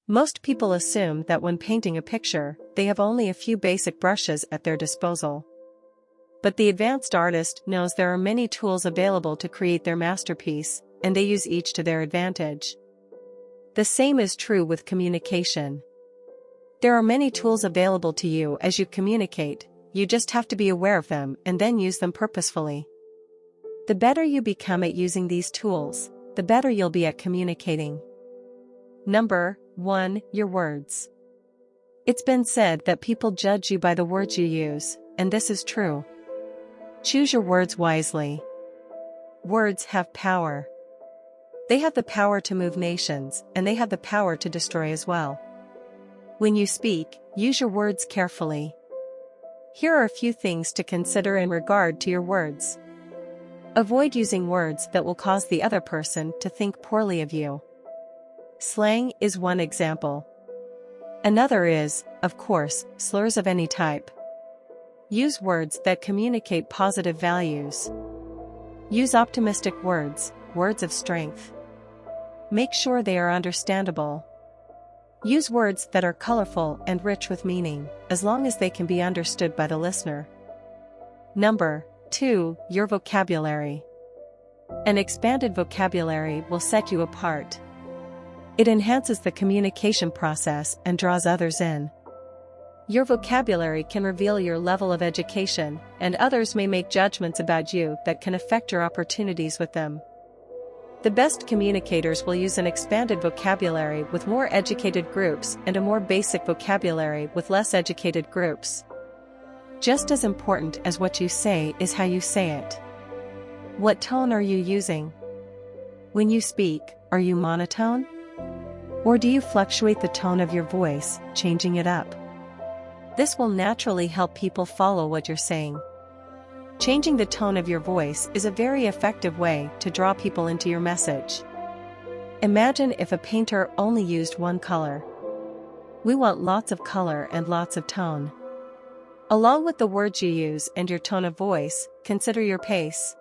Most people assume that when painting a picture, they have only a few basic brushes at their disposal. But the advanced artist knows there are many tools available to create their masterpiece, and they use each to their advantage. The same is true with communication. There are many tools available to you as you communicate, you just have to be aware of them and then use them purposefully. The better you become at using these tools, the better you'll be at communicating. Number 1. Your words. It's been said that people judge you by the words you use, and this is true. Choose your words wisely. Words have power. They have the power to move nations, and they have the power to destroy as well. When you speak, use your words carefully. Here are a few things to consider in regard to your words. Avoid using words that will cause the other person to think poorly of you. Slang is one example. Another is, of course, slurs of any type. Use words that communicate positive values. Use optimistic words, words of strength. Make sure they are understandable. Use words that are colorful and rich with meaning, as long as they can be understood by the listener. Number 2. Your vocabulary. An expanded vocabulary will set you apart. It enhances the communication process and draws others in. Your vocabulary can reveal your level of education, and others may make judgments about you that can affect your opportunities with them. The best communicators will use an expanded vocabulary with more educated groups and a more basic vocabulary with less educated groups. Just as important as what you say is how you say it. What tone are you using? When you speak, are you monotone? Or do you fluctuate the tone of your voice, changing it up? This will naturally help people follow what you're saying. Changing the tone of your voice is a very effective way to draw people into your message. Imagine if a painter only used one color. We want lots of color and lots of tone. Along with the words you use and your tone of voice, consider your pace.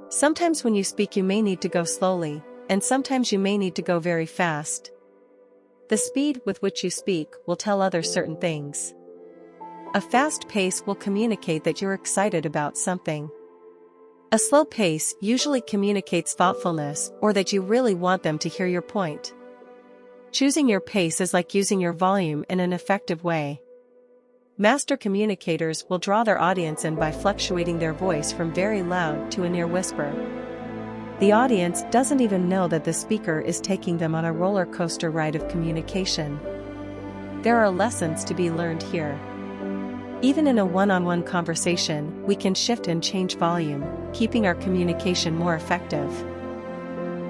Sometimes when you speak you may need to go slowly, and sometimes you may need to go very fast. The speed with which you speak will tell others certain things. A fast pace will communicate that you're excited about something. A slow pace usually communicates thoughtfulness or that you really want them to hear your point. Choosing your pace is like using your volume in an effective way. Master communicators will draw their audience in by fluctuating their voice from very loud to a near whisper. The audience doesn't even know that the speaker is taking them on a roller coaster ride of communication. There are lessons to be learned here. Even in a one-on-one conversation, we can shift and change volume, keeping our communication more effective.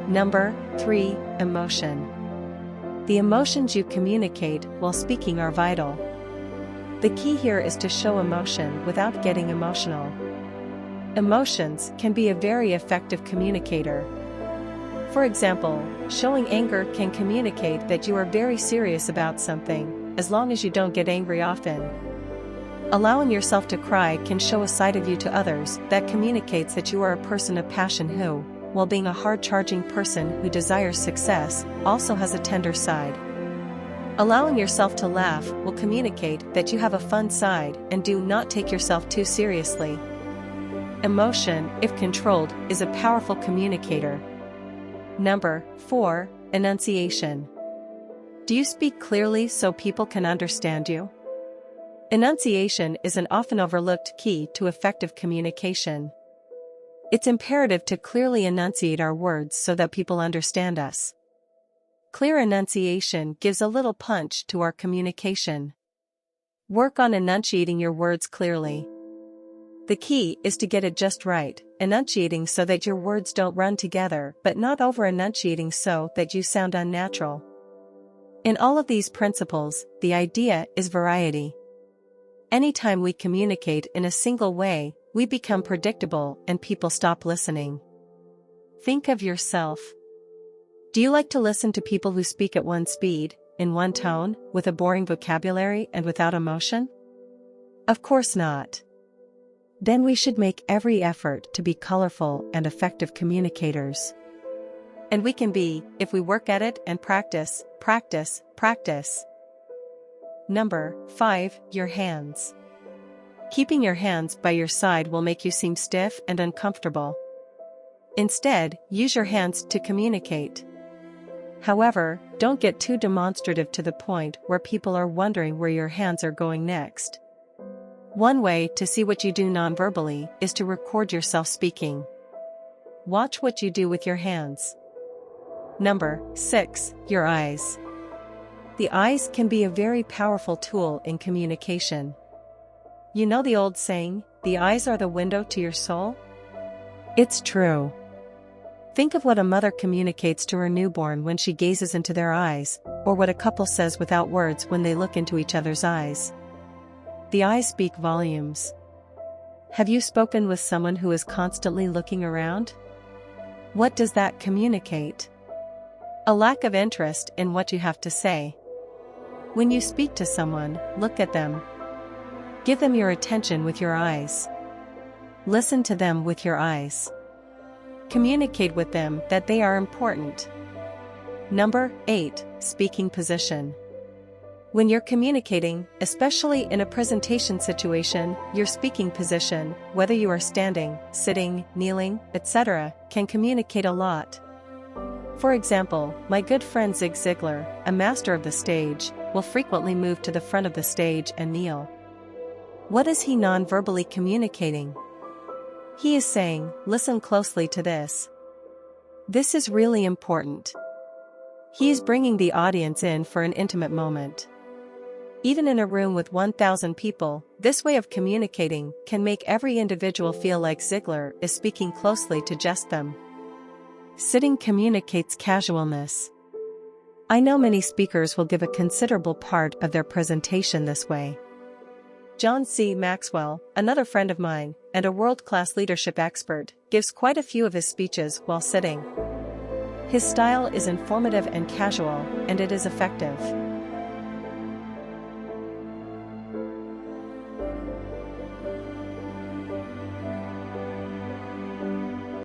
Number 3. Emotion. The emotions you communicate while speaking are vital. The key here is to show emotion without getting emotional. Emotions can be a very effective communicator. For example, showing anger can communicate that you are very serious about something, as long as you don't get angry often. Allowing yourself to cry can show a side of you to others that communicates that you are a person of passion who, while being a hard-charging person who desires success, also has a tender side. Allowing yourself to laugh will communicate that you have a fun side and do not take yourself too seriously. Emotion, if controlled, is a powerful communicator. Number 4. Enunciation. Do you speak clearly so people can understand you? Enunciation is an often overlooked key to effective communication. It's imperative to clearly enunciate our words so that people understand us. Clear enunciation gives a little punch to our communication. Work on enunciating your words clearly. The key is to get it just right, enunciating so that your words don't run together but not over-enunciating so that you sound unnatural. In all of these principles, the idea is variety. Anytime we communicate in a single way, we become predictable and people stop listening. Think of yourself. Do you like to listen to people who speak at one speed, in one tone, with a boring vocabulary and without emotion? Of course not. Then we should make every effort to be colorful and effective communicators. And we can be, if we work at it and practice, practice, practice. Number 5, your hands. Keeping your hands by your side will make you seem stiff and uncomfortable. Instead, use your hands to communicate. However, don't get too demonstrative to the point where people are wondering where your hands are going next. One way to see what you do non-verbally is to record yourself speaking. Watch what you do with your hands. Number 6, your eyes. The eyes can be a very powerful tool in communication. You know the old saying, the eyes are the window to your soul? It's true. Think of what a mother communicates to her newborn when she gazes into their eyes, or what a couple says without words when they look into each other's eyes. The eyes speak volumes. Have you spoken with someone who is constantly looking around? What does that communicate? A lack of interest in what you have to say. When you speak to someone, look at them. Give them your attention with your eyes. Listen to them with your eyes. Communicate with them that they are important. Number 8, speaking position. When you're communicating, especially in a presentation situation, your speaking position, whether you are standing, sitting, kneeling, etc., can communicate a lot. For example, my good friend Zig Ziglar, a master of the stage, will frequently move to the front of the stage and kneel. What is he non-verbally communicating? He is saying, listen closely to this. This is really important. He is bringing the audience in for an intimate moment. Even in a room with 1,000 people, this way of communicating can make every individual feel like Ziglar is speaking closely to just them. Sitting communicates casualness. I know many speakers will give a considerable part of their presentation this way. John C. Maxwell, another friend of mine, and a world-class leadership expert, gives quite a few of his speeches while sitting. His style is informative and casual, and it is effective.